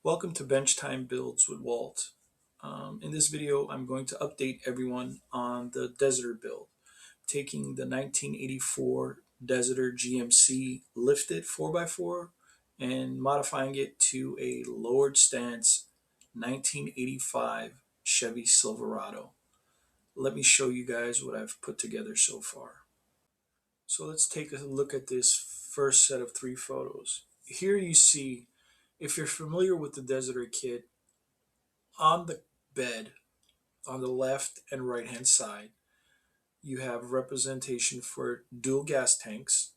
Welcome to Bench Time Builds with Walt. In this video, I'm going to update everyone on the Deserter build, taking the 1984 Deserter GMC lifted 4x4 and modifying it to a lowered stance 1985 Chevy Silverado. Let me show you guys what I've put together so far. So let's take a look at this first set of three photos. Here you see, if you're familiar with the Deserter kit, on the bed on the left and right hand side, you have representation for dual gas tanks,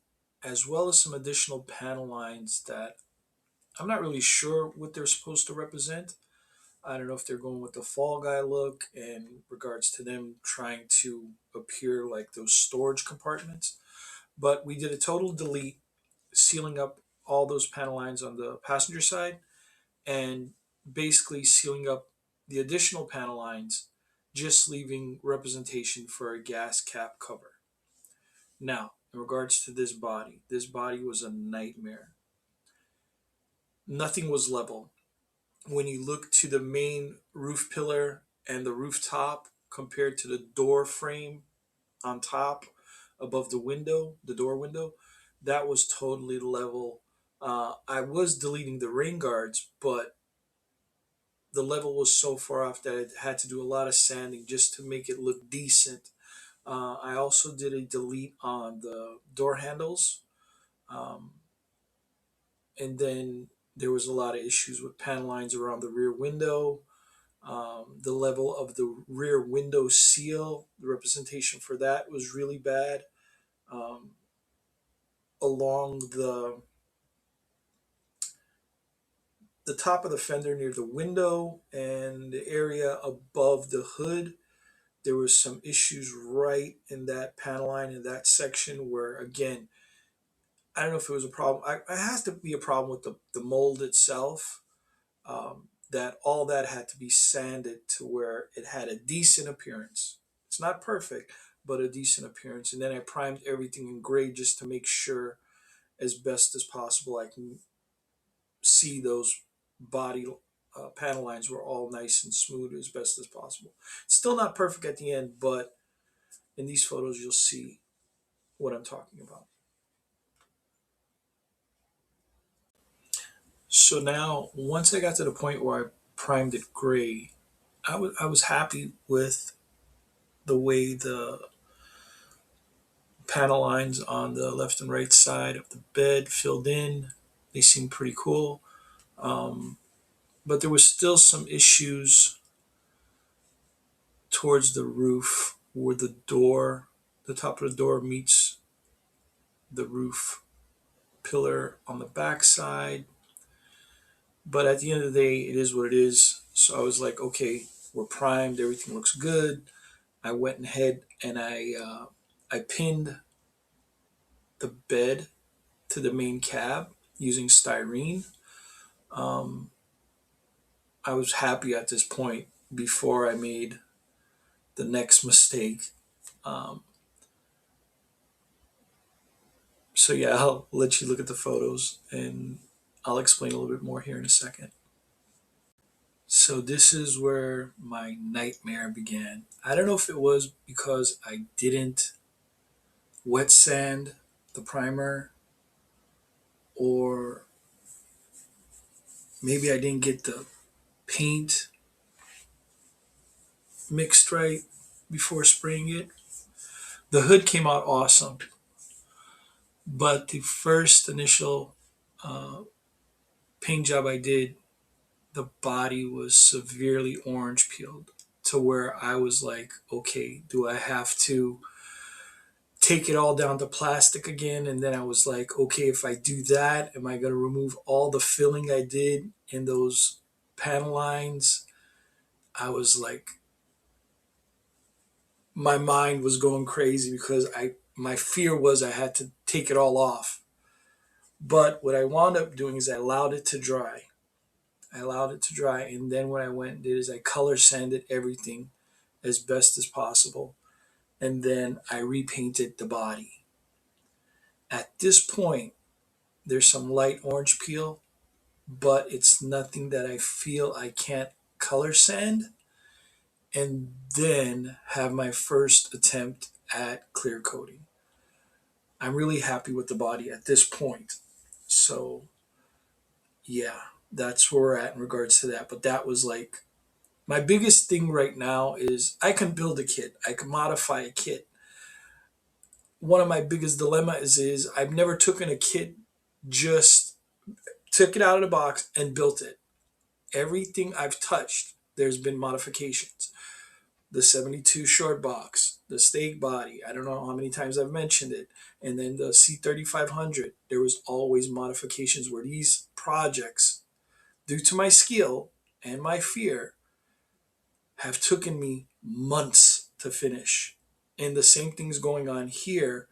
as well as some additional panel lines that I'm not really sure what they're supposed to represent. I don't know if they're going with the Fall Guy look in regards to them trying to appear like those storage compartments. But we did a total delete, sealing up all those panel lines on the passenger side and basically sealing up the additional panel lines, just leaving representation for a gas cap cover. Now, in regards to this body was a nightmare. Nothing was level. When you look to the main roof pillar and the rooftop compared to the door frame on top above the door window, that was totally level. I was deleting the rain guards, but the level was so far off that I had to do a lot of sanding just to make it look decent. I also did a delete on the door handles. Um, and then there was a lot of issues with panel lines around the rear window. The level of the rear window seal, the representation for that was really bad. Um, Along the top of the fender near the window and the area above the hood, there was some issues right in that panel line in that section where, again, I don't know if it was a problem. It has to be a problem with the mold itself. That all that had to be sanded to where it had a decent appearance. It's not perfect, but a decent appearance. And then I primed everything in gray just to make sure, as best as possible, I can see those body panel lines were all nice and smooth as best as possible. Still not perfect at the end, but in these photos you'll see what I'm talking about. So now, once I got to the point where I primed it gray, I was happy with the way the panel lines on the left and right side of the bed filled in. They seemed pretty cool. Um, but there was still some issues towards the roof where the top of the door meets the roof pillar on the back side. But at the end of the day, it is what it is. So I was like, okay, we're primed. Everything looks good. I went ahead and I pinned the bed to the main cab using styrene. Um, I was happy at this point before I made the next mistake. Um, so yeah, I'll let you look at the photos and I'll explain a little bit more here in a second. So this is where my nightmare began. I don't know if it was because I didn't wet sand the primer, or maybe I didn't get the paint mixed right before spraying it. The hood came out awesome, but the first initial uh, paint job I did, the body was severely orange peeled to where I was like, okay, do I have to take it all down to plastic again? And then I was like, okay, if I do that, am I going to remove all the filling I did in those panel lines? I was like, my mind was going crazy because my fear was I had to take it all off. But what I wound up doing is I allowed it to dry. I allowed it to dry, and then what I went and did is I color sanded everything as best as possible, and then I repainted the body. At this point, there's some light orange peel but it's nothing that I feel I can't color sand and then have my first attempt at clear coating. I'm really happy with the body at this point. So, yeah, that's where we're at in regards to that. But that was like my biggest thing right now is I can build a kit, I can modify a kit. One of my biggest dilemmas is I've never taken a kit, just took it out of the box and built it. Everything I've touched, there's been modifications. The 72 short box, the steak body, I don't know how many times I've mentioned it, and then the C3500, there was always modifications where these projects, due to my skill and my fear, have taken me months to finish. And the same thing's going on here.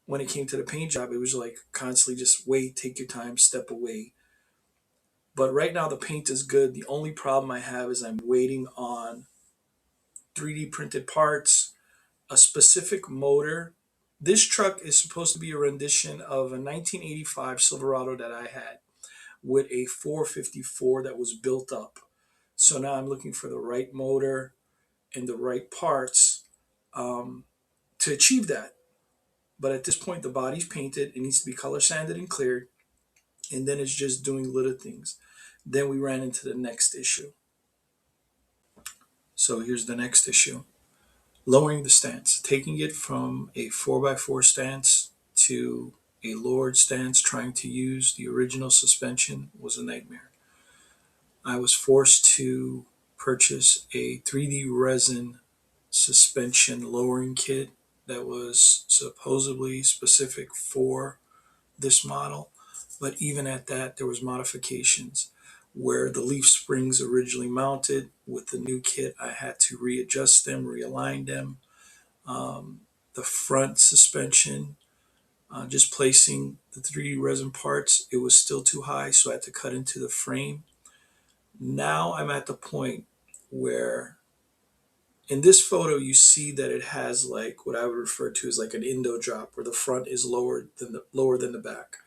When it came to the paint job, it was like constantly just wait, take your time, step away. But right now the paint is good. The only problem I have is I'm waiting on 3D printed parts, a specific motor. This truck is supposed to be a rendition of a 1985 Silverado that I had with a 454 that was built up. So now I'm looking for the right motor and the right parts to achieve that. But at this point, the body's painted. It needs to be color sanded and cleared. And then it's just doing little things. Then we ran into the next issue. So here's the next issue: lowering the stance, taking it from a 4x4 stance to a lowered stance, trying to use the original suspension was a nightmare. I was forced to purchase a 3D resin suspension lowering kit that was supposedly specific for this model. But even at that, there was modifications where the leaf springs originally mounted. With the new kit, I had to readjust them, realign them. The front suspension, just placing the 3D resin parts, it was still too high, so I had to cut into the frame. Now I'm at the point where in this photo you see that it has like what I would refer to as like an Indo drop, where the front is lower than the back.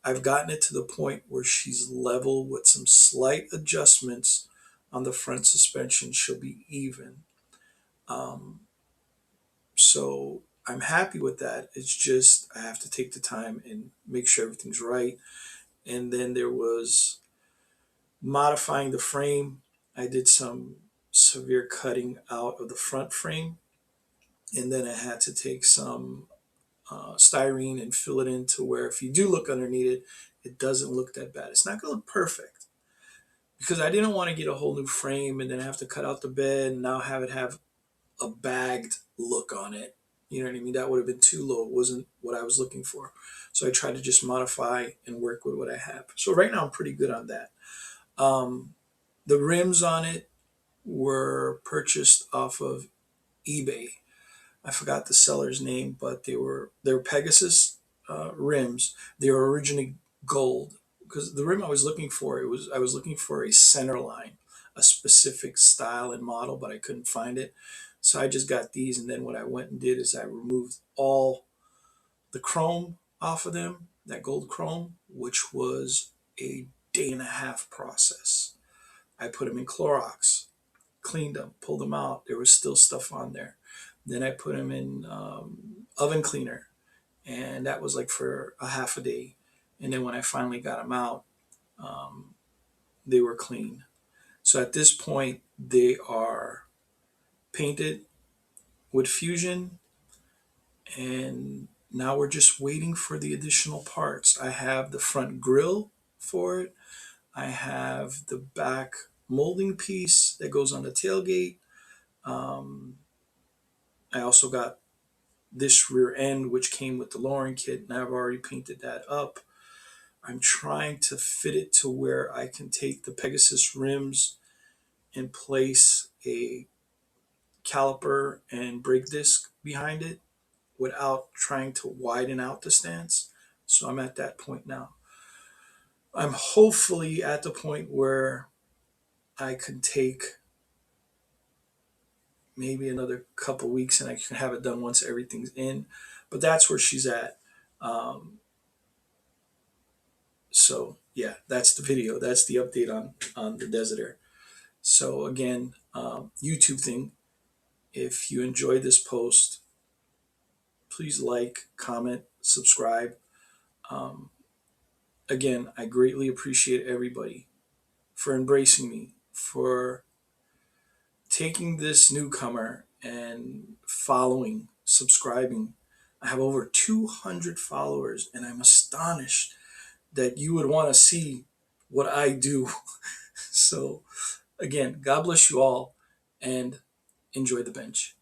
I've gotten it to the point where she's level with some slight adjustments on the front suspension. She'll be even. Um, so I'm happy with that. It's just I have to take the time and make sure everything's right. And then there was modifying the frame. I did some severe cutting out of the front frame, and then I had to take some styrene and fill it in to where if you do look underneath it, it doesn't look that bad. It's not going to look perfect because I didn't want to get a whole new frame and then have to cut out the bed and now have it have a bagged look on it. You know what I mean? That would have been too low. It wasn't what I was looking for. So I tried to just modify and work with what I have. So right now I'm pretty good on that. The rims on it were purchased off of eBay. I forgot the seller's name, but they were Pegasus rims. They were originally gold because the rim I was looking for, I was looking for a center line, a specific style and model, but I couldn't find it. So I just got these, and then what I went and did is I removed all the chrome off of them, that gold chrome, which was a day and a half process. I put them in Clorox, cleaned them, pulled them out. There was still stuff on there. Then I put them in oven cleaner, and that was like for a half a day. And then when I finally got them out, um, they were clean. So at this point, they are painted with Fusion, and now we're just waiting for the additional parts. I have the front grille for it. I have the back molding piece that goes on the tailgate. Um, I also got this rear end, which came with the lowering kit, and I've already painted that up. I'm trying to fit it to where I can take the Pegasus rims and place a caliper and brake disc behind it without trying to widen out the stance. So I'm at that point now. I'm hopefully at the point where I can take maybe another couple weeks and I can have it done once everything's in. But that's where she's at. Um, so yeah, that's the video. That's the update on the Desiderator. So again, YouTube thing. If you enjoyed this post, please like, comment, subscribe. Um, Again, I greatly appreciate everybody for embracing me, for taking this newcomer and following, subscribing. I have over 200 followers, and I'm astonished that you would want to see what I do. So, again, God bless you all, and enjoy the bench.